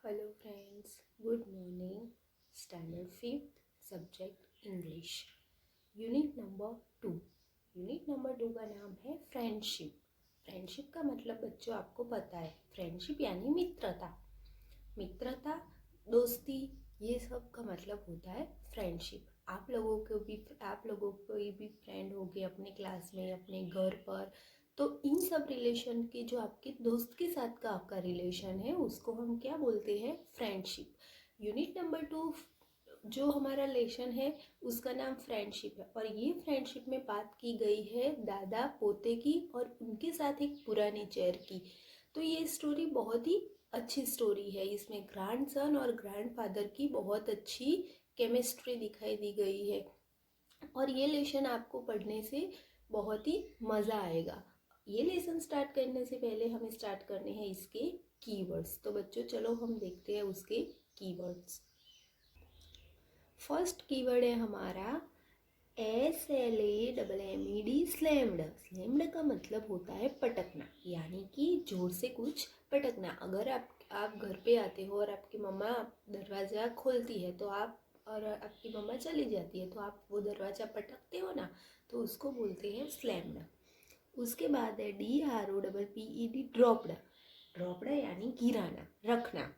Hello friends, good morning. Standard 5th subject English. Unit number 2. Unit number 2 का नाम है friendship. Friendship का मतलब बच्चों आपको पता है, फ्रेंडशिप यानी मित्रता. मित्रता, दोस्ती, ये सब का मतलब होता है फ्रेंडशिप. आप लोगों को भी फ्रेंड होंगे अपने क्लास में, अपने घर पर. तो इन सब रिलेशन के जो आपके दोस्त के साथ का आपका रिलेशन है उसको हम क्या बोलते हैं, फ्रेंडशिप. यूनिट नंबर 2 जो हमारा लेसन है उसका नाम फ्रेंडशिप है. और ये फ्रेंडशिप में बात की गई है दादा पोते की और उनके साथ एक पुराने चेयर की. तो ये स्टोरी बहुत ही अच्छी स्टोरी है. इसमें ग्रैंडसन और ग्रैंडफादर की बहुत अच्छी केमिस्ट्री दिखाई दी गई है. और ये लेसन आपको पढ़ने से बहुत ही मज़ा आएगा. ये लेसन स्टार्ट करने से पहले हमें स्टार्ट करने हैं इसके कीवर्ड्स. तो बच्चों चलो हम देखते हैं उसके कीवर्ड्स. फर्स्ट कीवर्ड है हमारा SLAMMED, स्लैम्ड. स्लैम्ड का मतलब होता है पटकना, यानी कि जोर से कुछ पटकना. अगर आप घर पे आते हो और आपकी मम्मा दरवाज़ा खोलती है तो आप और आपकी मम्मा चली जाती है तो आप वो दरवाज़ा पटकते हो ना, तो उसको बोलते हैं स्लैम्ड. उसके बाद है DROPPED, ड्रॉप्ड. ड्रॉप्ड यानी गिराना, रखना.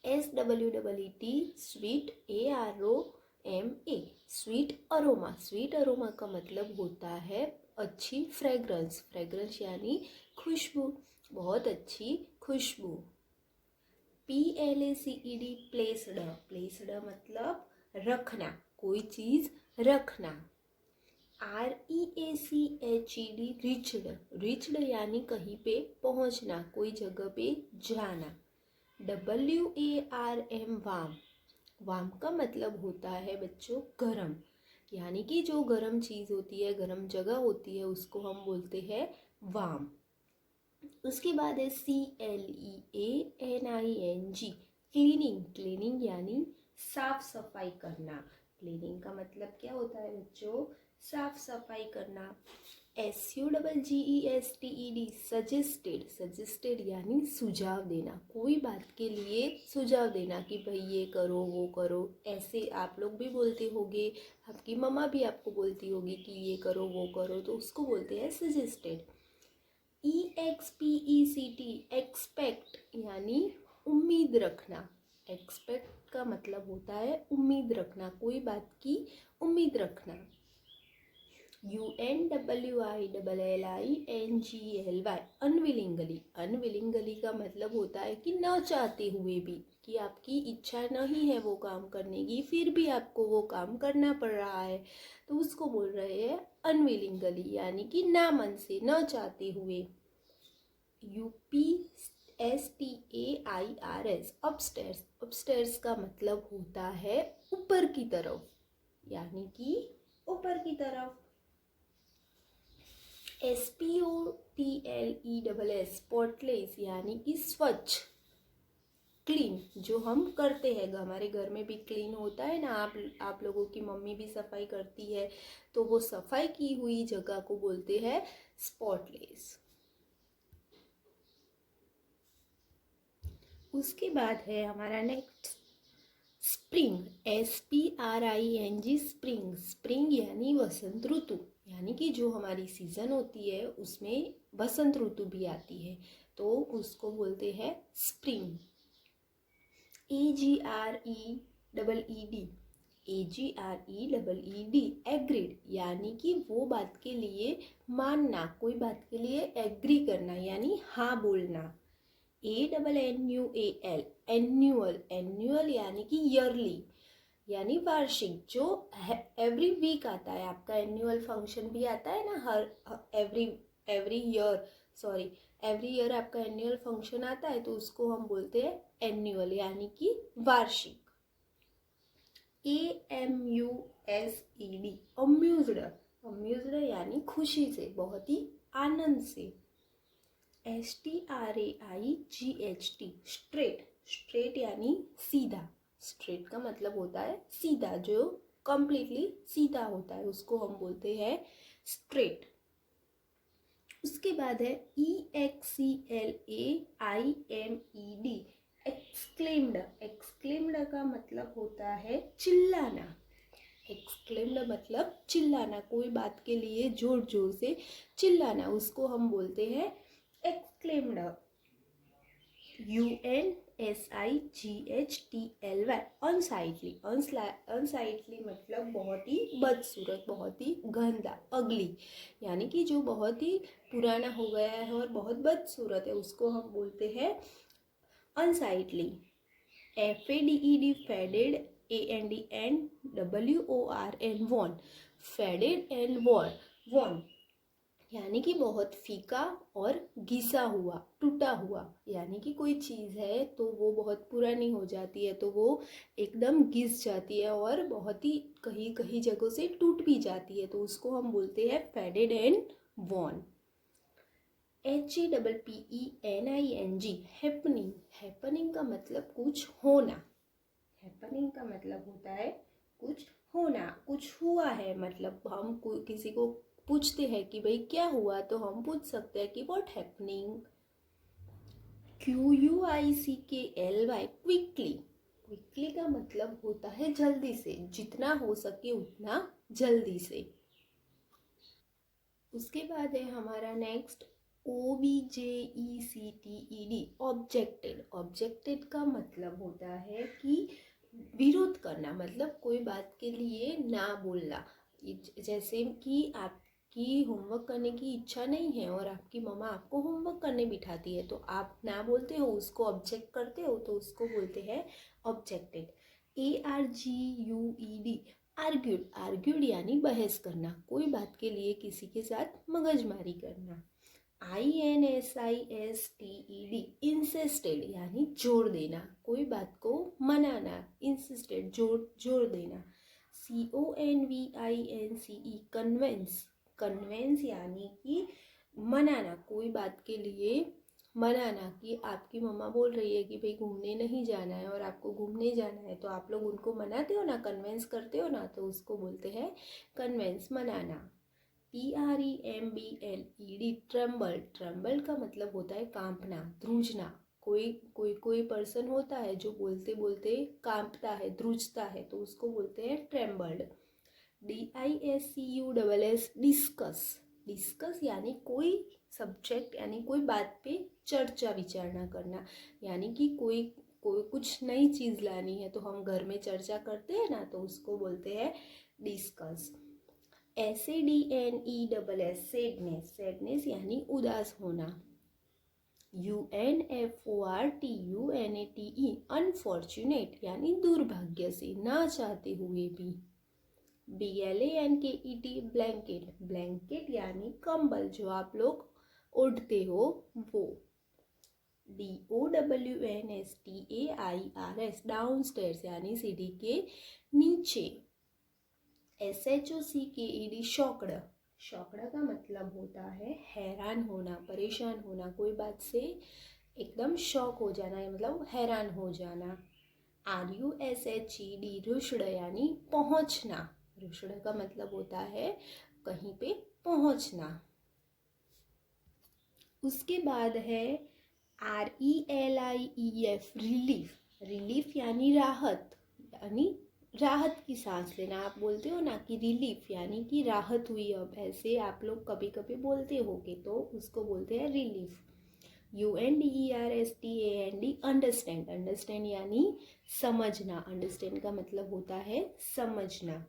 SWEET, sweet, AROMA, sweet aroma. Sweet aroma का मतलब होता है अच्छी फ्रेग्रेंस. फ्रेग्रेंस यानी खुशबू, बहुत अच्छी खुशबू. PLACED, placed. प्लेस्ड मतलब रखना, कोई चीज़ रखना. REACHED, reached. रिच्ड यानी कहीं पे पहुंचना, कोई जगह पे जाना. WARM, वाम. वाम का मतलब होता है बच्चों गरम, यानी कि जो गरम चीज़ होती है, गरम जगह होती है, उसको हम बोलते हैं वाम. उसके बाद है CLEANING, क्लीनिंग. क्लीनिंग यानी साफ सफाई करना. क्लीनिंग का मतलब क्या होता है बच्चों, साफ सफाई करना. SUGGESTED, suggested. सजेस्टेड यानी सुझाव देना, कोई बात के लिए सुझाव देना कि भाई ये करो वो करो. ऐसे आप लोग भी बोलते होंगे, आपकी मम्मा भी आपको बोलती होगी कि ये करो वो करो, तो उसको बोलते हैं सजेस्टेड. EXPECT, एक्सपेक्ट यानी उम्मीद रखना. एक्सपेक्ट का मतलब होता है उम्मीद रखना, कोई बात की उम्मीद रखना. UNWILLINGLY, unwillingly. अनविलिंगली का मतलब होता है कि न चाहते हुए भी, कि आपकी इच्छा नहीं है वो काम करने की, फिर भी आपको वो काम करना पड़ रहा है, तो उसको बोल रहे हैं अनविलिंगली, यानी कि ना मन से, न चाहते हुए. UPSTAIRS, upstairs. अपस्टेयर्स का मतलब होता है ऊपर की तरफ, यानी कि ऊपर की तरफ. SPOTLESS, स्पॉटलेस यानी कि स्वच्छ, क्लीन. जो हम करते हैं, हमारे घर में भी क्लीन होता है ना, आप लोगों की मम्मी भी सफाई करती है, तो वो सफाई की हुई जगह को बोलते हैं स्पॉटलेस. उसके बाद है हमारा next spring. SPRING, spring. Spring यानी वसंत ऋतु, यानी कि जो हमारी सीज़न होती है उसमें वसंत ऋतु भी आती है, तो उसको बोलते हैं स्प्रिंग. AGREED, एग्रीड, यानी कि वो बात के लिए मानना, कोई बात के लिए एग्री करना, यानी हाँ बोलना. ANNUAL, annual. एन्यूअल यानी कि ईयरली, यानी वार्षिक. जो एवरी वीक आता है, आपका एनुअल फंक्शन भी आता है ना, हर एवरी ईयर आपका एनुअल फंक्शन आता है, तो उसको हम बोलते हैं एनुअल, यानी कि वार्षिक. AMUSED, amused. अम्यूज्ड यानी खुशी से, बहुत ही आनंद से. STRAIGHT, straight. स्ट्रेट यानी सीधा. स्ट्रेट का मतलब होता है सीधा, जो कंप्लीटली सीधा होता है, उसको हम बोलते हैं स्ट्रेट. उसके बाद है EXCLAIMED, एक्सक्लेम्ड, एक्सक्लेम्ड का मतलब होता है चिल्लाना। एक्सक्लेम्ड मतलब चिल्लाना, कोई बात के लिए जोर जोर से चिल्लाना, उसको हम बोलते हैं एक्सक्लेम्ड। UNSIGHTLY, अनसाइटली। अनसाइटली मतलब बहुत ही बदसूरत, बहुत ही गंदा, अगली, यानी कि जो बहुत ही पुराना हो गया है और बहुत बदसूरत है, उसको हम बोलते हैं unsightly. FADED, faded, ANDWORN, worn, faded and worn, यानी कि बहुत फीका और घिसा हुआ, टूटा हुआ, यानी कि कोई चीज़ है तो वो बहुत पुरानी हो जाती है तो वो एकदम घिस जाती है और बहुत ही कहीं कहीं जगहों से टूट भी जाती है, तो उसको हम बोलते हैं faded and worn. HAPPENING, happening. Happening का मतलब कुछ होना। हैपनिंग का मतलब होता है कुछ होना, कुछ हुआ है। मतलब हम किसी को पूछते हैं कि भाई क्या हुआ, तो हम पूछ सकते हैं कि what happening. QUICKLY, quickly. Quickly का मतलब होता है जल्दी से, जितना हो सके उतना जल्दी से। उसके बाद है हमारा नेक्स्ट OBJECTED, ऑब्जेक्टेड। ऑब्जेक्टेड का मतलब होता है कि विरोध करना, मतलब कोई बात के लिए ना बोलना। जैसे कि आपकी होमवर्क करने की इच्छा नहीं है और आपकी मम्मा आपको होमवर्क करने बिठाती है, तो आप ना बोलते हो, उसको ऑब्जेक्ट करते हो, तो उसको बोलते हैं ऑब्जेक्टेड। ARGUED, argued. आर्ग्यूड यानी बहस करना, कोई बात के लिए किसी के साथ मगजमारी करना। INSISTED, इंसिस्टेड, यानी जोर देना, कोई बात को मनाना, इंसिस्टेड, जोर देना। CONVINCE, convince. कन्वेंस यानी कि मनाना, कोई बात के लिए मनाना, कि आपकी मम्मा बोल रही है कि भाई घूमने नहीं जाना है और आपको घूमने जाना है, तो आप लोग उनको मनाते हो ना, कन्वेंस करते हो ना, तो उसको बोलते हैं कन्वेंस, मनाना। TREMBLED, tremble. ट्रम्बल का मतलब होता है कांपना, ध्रुजना। कोई पर्सन होता है जो बोलते बोलते कांपता है, ध्रुजता है, तो उसको बोलते हैं ट्रेम्बल्ड। DISCUSS, discuss. डिस्कस यानी कोई सब्जेक्ट, यानी कोई बात पे चर्चा विचारना करना, यानी कि कोई कोई कुछ नई चीज़ लानी है तो हम घर में चर्चा करते हैं ना, तो उसको बोलते हैं डिस्कस। SADNESS, sadness. सैडनेस यानी उदास होना। UNFORTUNATE, अनफॉर्चुनेट, यानी दुर्भाग्य से, ना चाहते हुए भी। BLANKET, blanket. ब्लैंकेट यानी कंबल, जो आप लोग ओढ़ते हो वो। DOWNSTAIRS, डाउनस्टेयर्स, यानी सीढ़ी के नीचे। SHOCKED, shocked. शॉक्ड का मतलब होता है हैरान होना, परेशान होना, कोई बात से एकदम शॉक हो जाना है, मतलब हैरान हो जाना। RUSHED, रुष्ड, यानी पहुंचना। रुष्ड का मतलब होता है कहीं पे पहुंचना। उसके बाद है RELIEF, रिलीफ। रिलीफ यानी राहत, यानी राहत की सांस लेना। आप बोलते हो ना कि रिलीफ यानी कि राहत हुई, अब ऐसे आप लोग कभी कभी बोलते होगे, तो उसको बोलते हैं रिलीफ। UNDERSTAND, understand. अंडरस्टैंड यानी समझना। अंडरस्टैंड का मतलब होता है समझना।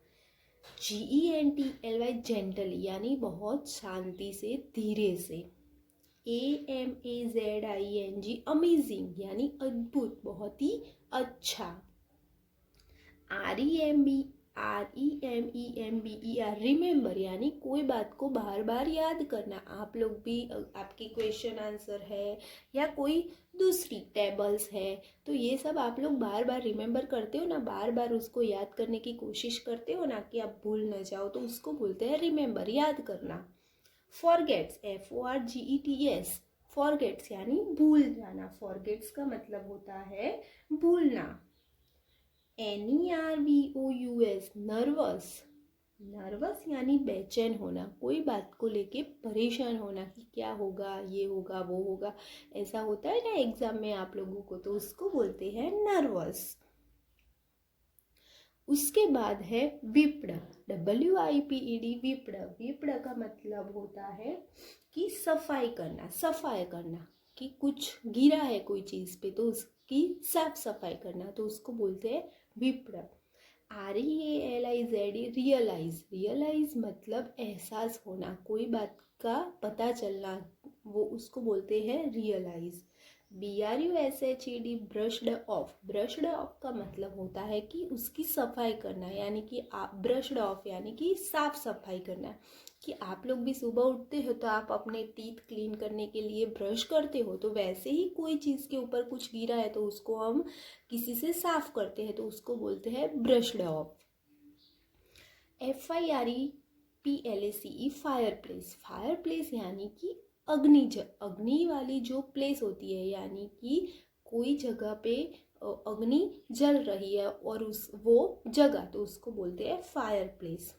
GENTLY, जेंटल, यानी बहुत शांति से, धीरे से। AMAZING, अमेजिंग, यानी अद्भुत, बहुत ही अच्छा। REMEMBER, रिमेंबर, यानी कोई बात को बार बार याद करना। आप लोग भी, आपकी क्वेश्चन आंसर है या कोई दूसरी टेबल्स है, तो ये सब आप लोग बार बार रिमेंबर करते हो ना, बार बार उसको याद करने की कोशिश करते हो ना, कि आप भूल न जाओ, तो उसको बोलते हैं रिमेंबर, याद करना। फॉरगेट्स, FORGETS, फॉरगेट्स यानी भूल जाना। फॉरगेट्स का मतलब होता है भूलना। NERVOUS, nervous. नर्वस यानी बेचैन होना, कोई बात को लेके परेशान होना कि क्या होगा, ये होगा, वो होगा, ऐसा होता है ना एग्जाम में आप लोगों को, तो उसको बोलते हैं नर्वस। उसके बाद है विप्र, WIPED, विप्र। विप्र का मतलब होता है कि सफाई करना, सफाई करना, कि कुछ गिरा है कोई चीज़ पे तो उसकी साफ सफाई करना, तो उसको बोलते हैं विप्र। REALIZED, realise. रियलाइज मतलब एहसास होना, कोई बात का पता चलना, वो उसको बोलते हैं realise. BRUSHED, brushed off. Brushed off का मतलब होता है कि उसकी सफाई करना, यानी कि आप ब्रश्ड ऑफ यानी कि साफ सफाई करना, कि आप लोग भी सुबह उठते हो तो आप अपने टीथ क्लीन करने के लिए ब्रश करते हो, तो वैसे ही कोई चीज़ के ऊपर कुछ गिरा है तो उसको हम किसी से साफ करते हैं, तो उसको बोलते हैं brushed of. FIREPLACE, fire place. Fire place यानी कि अग्नि वाली जो प्लेस होती है, यानी कि कोई जगह पे अग्नि जल रही है और वो जगह, तो उसको बोलते हैं फायर प्लेस।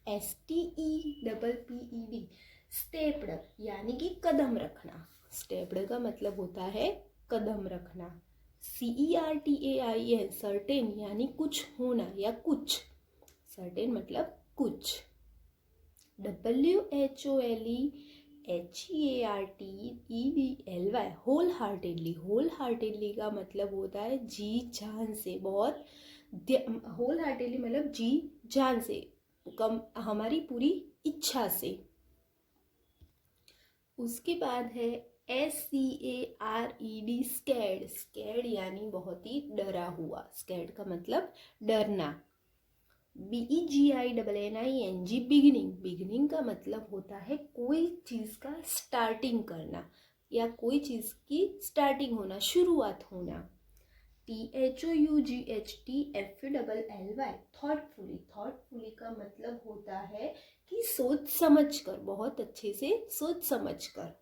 STEPPED, स्टेप्ड यानी कि कदम रखना। स्टेप्ड का मतलब होता है कदम रखना। CERTAIN, सर्टेन यानी कुछ होना या कुछ, सर्टेन मतलब कुछ। WHOLEHEARTEDLY, wholeheartedly. Wholeheartedly का मतलब होता है जी जान से, बहुत होल हार्टेडली मतलब जी जान से, कम हमारी पूरी इच्छा से। उसके बाद है SCARED, स्कैर्ड। स्कैर्ड यानी बहुत ही डरा हुआ, स्कैर्ड का मतलब डरना। BEGINNING, beginning. बिगिनिंग का मतलब होता है कोई चीज़ का स्टार्टिंग करना, या कोई चीज़ की स्टार्टिंग होना, शुरुआत होना। THOUGHTFULLY, thoughtfully. थॉटफुली का मतलब होता है कि सोच समझ कर, बहुत अच्छे से सोच समझ कर।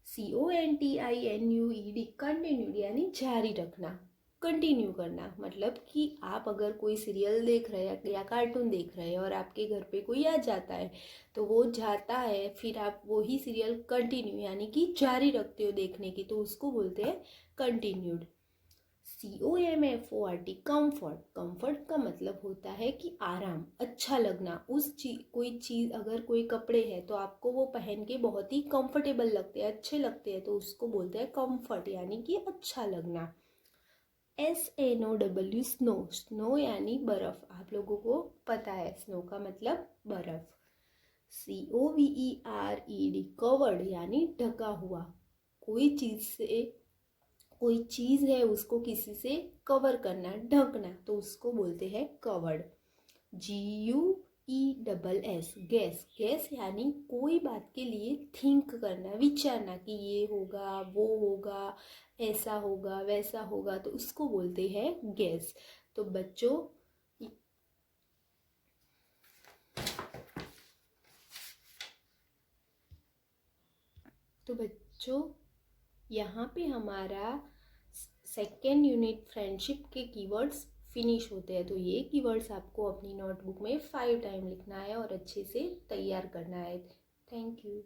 CONTINUED, कंटिन्यूड यानी जारी रखना, कंटिन्यू करना। मतलब कि आप अगर कोई सीरियल देख रहे हैं या कार्टून देख रहे हैं और आपके घर पे कोई आ जाता है, तो वो जाता है, फिर आप वही सीरियल कंटिन्यू यानी कि जारी रखते हो देखने की, तो उसको बोलते हैं कंटिन्यूड। COMFORT, comfort. कंफर्ट का मतलब होता है कि आराम, अच्छा लगना। कोई चीज़, अगर कोई कपड़े हैं तो आपको वो पहन के बहुत ही कंफर्टेबल लगते हैं, अच्छे लगते हैं, तो उसको बोलते हैं कंफर्ट यानी कि अच्छा लगना। SNOW, snow. स्नो यानी बर्फ, आप लोगों को पता है स्नो का मतलब बर्फ। COVERED, कवर्ड यानी ढका हुआ, कोई चीज़ से, कोई चीज़ है उसको किसी से कवर करना, ढकना, तो उसको बोलते हैं कवर्ड। GUESS, gas. गैस यानी कोई बात के लिए थिंक करना, विचारना कि ये होगा, वो होगा, ऐसा होगा, वैसा होगा, तो उसको बोलते हैं गैस। तो बच्चों यहाँ पे हमारा सेकेंड यूनिट फ्रेंडशिप के कीवर्ड्स फिनिश होते हैं। तो ये कीवर्ड्स आपको अपनी नोटबुक में 5 टाइम लिखना है और अच्छे से तैयार करना है। Thank you.